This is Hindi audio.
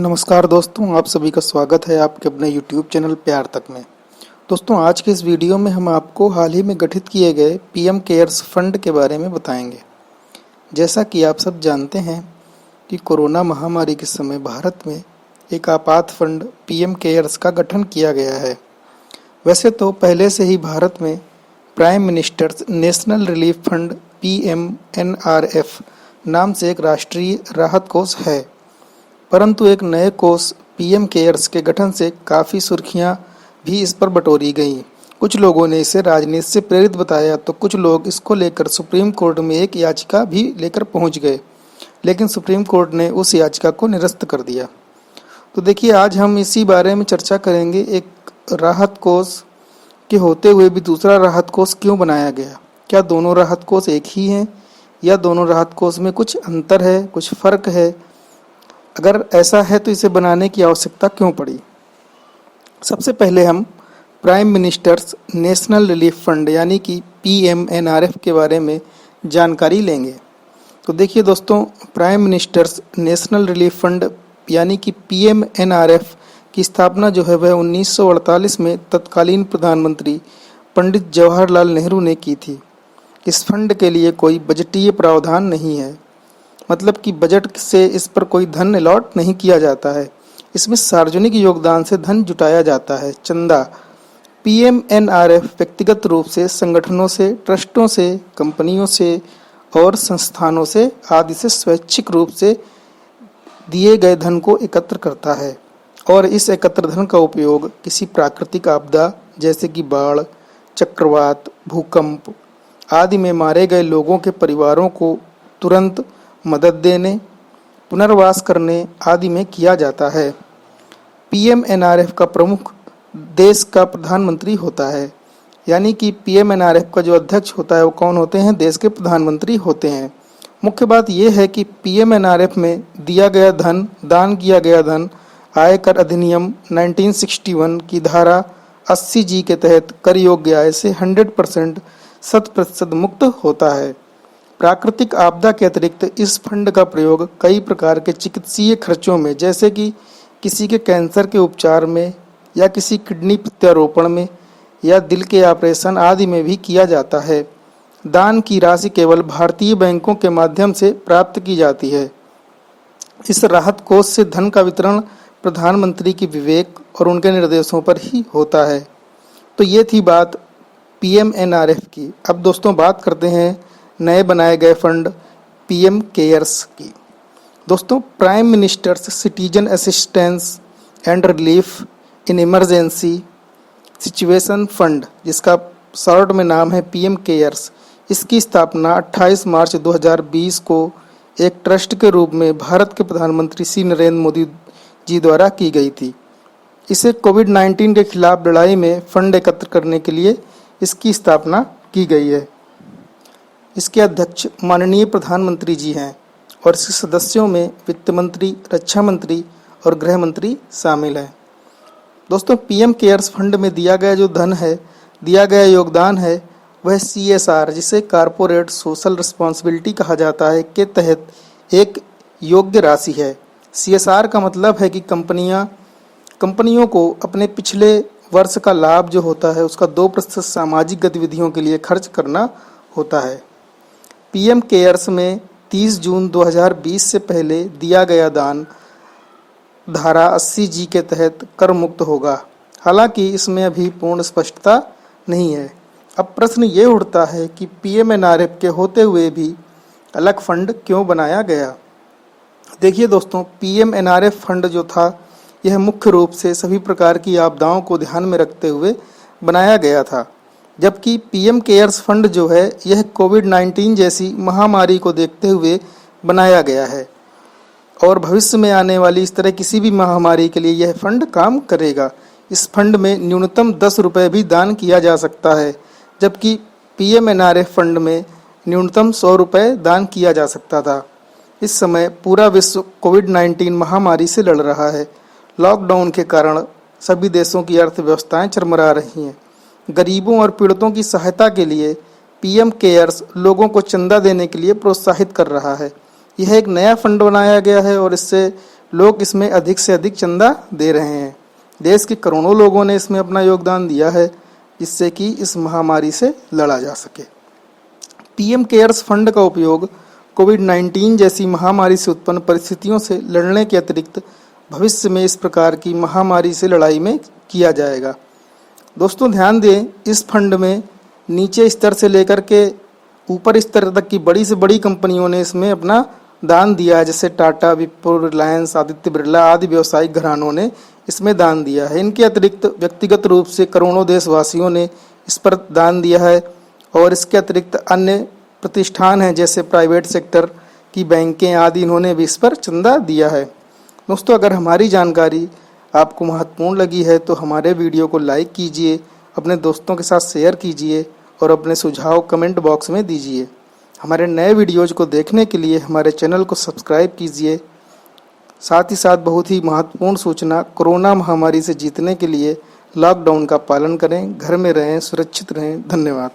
नमस्कार दोस्तों, आप सभी का स्वागत है आपके अपने YouTube चैनल प्यार तक में। दोस्तों, आज के इस वीडियो में हम आपको हाल ही में गठित किए गए पीएम केयर्स फंड के बारे में बताएंगे। जैसा कि आप सब जानते हैं कि कोरोना महामारी के समय भारत में एक आपात फंड पीएम केयर्स का गठन किया गया है। वैसे तो पहले से ही भारत में prime ministers national relief fund PMNRF नाम से एक राष्ट्रीय राहत कोष है, परंतु एक नए कोष पीएम केयर्स के गठन से काफ़ी सुर्खियां भी इस पर बटोरी गईं। कुछ लोगों ने इसे राजनीति से प्रेरित बताया तो कुछ लोग इसको लेकर सुप्रीम कोर्ट में एक याचिका भी लेकर पहुंच गए, लेकिन सुप्रीम कोर्ट ने उस याचिका को निरस्त कर दिया। तो देखिए, आज हम इसी बारे में चर्चा करेंगे। एक राहत कोष के होते हुए भी दूसरा राहत कोष क्यों बनाया गया? क्या दोनों राहत कोष एक ही हैं या दोनों राहत कोष में कुछ अंतर है, कुछ फ़र्क है? अगर ऐसा है तो इसे बनाने की आवश्यकता क्यों पड़ी? सबसे पहले हम prime ministers national relief fund यानी कि PMNRF के बारे में जानकारी लेंगे। तो देखिए दोस्तों, prime ministers national relief fund यानी कि PMNRF की स्थापना जो है वह 1948 में तत्कालीन प्रधानमंत्री पंडित जवाहरलाल नेहरू ने की थी। इस फंड के लिए कोई बजटीय प्रावधान नहीं है, मतलब कि बजट से इस पर कोई धन अलॉट नहीं किया जाता है। इसमें सार्वजनिक योगदान से धन जुटाया जाता है, चंदा। PMNRF व्यक्तिगत रूप से संगठनों से, ट्रस्टों से, कंपनियों से और संस्थानों से आदि से स्वैच्छिक रूप से दिए गए धन को एकत्र करता है और इस एकत्र धन का उपयोग किसी प्राकृतिक आपदा जैसे कि बाढ़, चक्रवात, भूकंप आदि में मारे गए लोगों के परिवारों को तुरंत मदद देने, पुनर्वास करने आदि में किया जाता है। PMNRF का प्रमुख देश का प्रधानमंत्री होता है, यानी कि PMNRF का जो अध्यक्ष होता है वो कौन होते हैं? देश के प्रधानमंत्री होते हैं। मुख्य बात यह है कि PMNRF में दिया गया धन, दान किया गया धन आयकर अधिनियम 1961 की धारा 80G के तहत कर योग्य आय से 100% 100% मुक्त होता है। प्राकृतिक आपदा के अतिरिक्त इस फंड का प्रयोग कई प्रकार के चिकित्सीय खर्चों में, जैसे कि किसी के कैंसर के उपचार में या किसी किडनी प्रत्यारोपण में या दिल के ऑपरेशन आदि में भी किया जाता है। दान की राशि केवल भारतीय बैंकों के माध्यम से प्राप्त की जाती है। इस राहत कोष से धन का वितरण प्रधानमंत्री की विवेक और उनके निर्देशों पर ही होता है। तो ये थी बात PMNRF की। अब दोस्तों, बात करते हैं नए बनाए गए फंड पीएम केयर्स की। दोस्तों, prime ministers citizen assistance and relief in emergency situation fund, जिसका शॉर्ट में नाम है पीएम केयर्स, इसकी स्थापना 28 मार्च 2020 को एक ट्रस्ट के रूप में भारत के प्रधानमंत्री श्री नरेंद्र मोदी जी द्वारा की गई थी। इसे कोविड-19 के खिलाफ लड़ाई में फंड एकत्र करने के लिए इसकी स्थापना की गई है। इसके अध्यक्ष माननीय प्रधानमंत्री जी हैं और इसके सदस्यों में वित्त मंत्री, रक्षा मंत्री और गृह मंत्री शामिल हैं। दोस्तों, पीएम केयर्स फंड में दिया गया जो धन है, दिया गया योगदान है, वह CSR, जिसे कारपोरेट सोशल रिस्पॉन्सिबिलिटी कहा जाता है, के तहत एक योग्य राशि है। CSR का मतलब है कि कंपनियों को अपने पिछले वर्ष का लाभ जो होता है उसका 2% सामाजिक गतिविधियों के लिए खर्च करना होता है। पीएम केयर्स में 30 जून 2020 से पहले दिया गया दान धारा 80G के तहत कर मुक्त होगा। हालांकि इसमें अभी पूर्ण स्पष्टता नहीं है। अब प्रश्न ये उठता है कि PMNRF के होते हुए भी अलग फंड क्यों बनाया गया? देखिए दोस्तों, PMNRF फंड जो था यह मुख्य रूप से सभी प्रकार की आपदाओं को ध्यान में रखते हुए बनाया गया था, जबकि पीएम केयर्स फंड जो है यह कोविड-19 जैसी महामारी को देखते हुए बनाया गया है और भविष्य में आने वाली इस तरह किसी भी महामारी के लिए यह फंड काम करेगा। इस फंड में न्यूनतम 10 रुपये भी दान किया जा सकता है, जबकि PMNRF फंड में न्यूनतम 100 रुपये दान किया जा सकता था। इस समय पूरा विश्व कोविड-19 महामारी से लड़ रहा है। लॉकडाउन के कारण सभी देशों की अर्थव्यवस्थाएं चरमरा रही हैं। गरीबों और पीड़ितों की सहायता के लिए पीएम केयर्स लोगों को चंदा देने के लिए प्रोत्साहित कर रहा है। यह एक नया फंड बनाया गया है और इससे लोग इसमें अधिक से अधिक चंदा दे रहे हैं। देश के करोड़ों लोगों ने इसमें अपना योगदान दिया है, जिससे कि इस महामारी से लड़ा जा सके। पीएम केयर्स फंड का उपयोग कोविड-19 जैसी महामारी से उत्पन्न परिस्थितियों से लड़ने के अतिरिक्त भविष्य में इस प्रकार की महामारी से लड़ाई में किया जाएगा। दोस्तों ध्यान दें, इस फंड में नीचे स्तर से लेकर के ऊपर स्तर तक की बड़ी से बड़ी कंपनियों ने इसमें अपना दान दिया है, जैसे टाटा, विप्रो, रिलायंस, आदित्य बिरला आदि व्यावसायिक घरानों ने इसमें दान दिया है। इनके अतिरिक्त व्यक्तिगत रूप से करोड़ों देशवासियों ने इस पर दान दिया है और इसके अतिरिक्त अन्य प्रतिष्ठान हैं जैसे प्राइवेट सेक्टर की बैंकें आदि, इन्होंने भी इस पर चंदा दिया है। दोस्तों अगर हमारी जानकारी आपको महत्वपूर्ण लगी है तो हमारे वीडियो को लाइक कीजिए, अपने दोस्तों के साथ शेयर कीजिए और अपने सुझाव कमेंट बॉक्स में दीजिए। हमारे नए वीडियोज़ को देखने के लिए हमारे चैनल को सब्सक्राइब कीजिए। साथ ही साथ बहुत ही महत्वपूर्ण सूचना, कोरोना महामारी से जीतने के लिए लॉकडाउन का पालन करें, घर में रहें, सुरक्षित रहें। धन्यवाद।